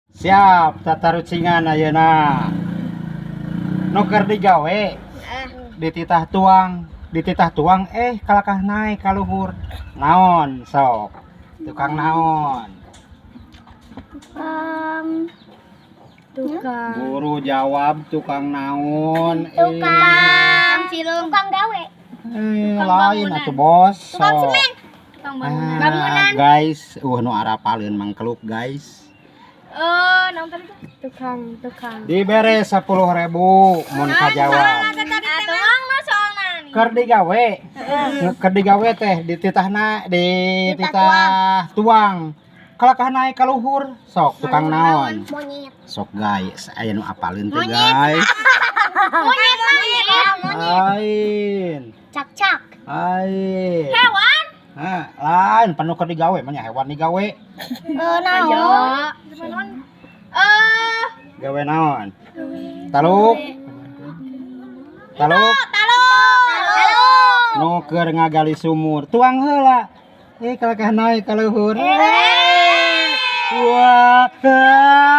Siap, tatarucingan ayeuna. Nu keur digawe dititah tuang kalakah naik ka luhur. Naon sok? Tukang naon? Tukang Buru jawab tukang naon? tukang cilung, tukang gawe, Lain atuh bos. tukang Sok. semen, tukang bangunan, Guys, nu arapaleun mangkeluk guys. nonton itu tukang Dibere 10.000 mun kajawab. tukang mah soalna Keur digawe. Keur digawe teh dititah tuang. Kalakah naik ka luhur. Sok tukang naon? monyet, Sok guys, aya nu apaleun teh guys. monyet, Lain. cak, Lain. hewan, Lain penuh keur digawe mah nya hewan digawe. naon, Gawe naon? Taluk. Taluk. Nu keur ngagali sumur. Tuang heula. Kalakah naik ka luhur. Wah.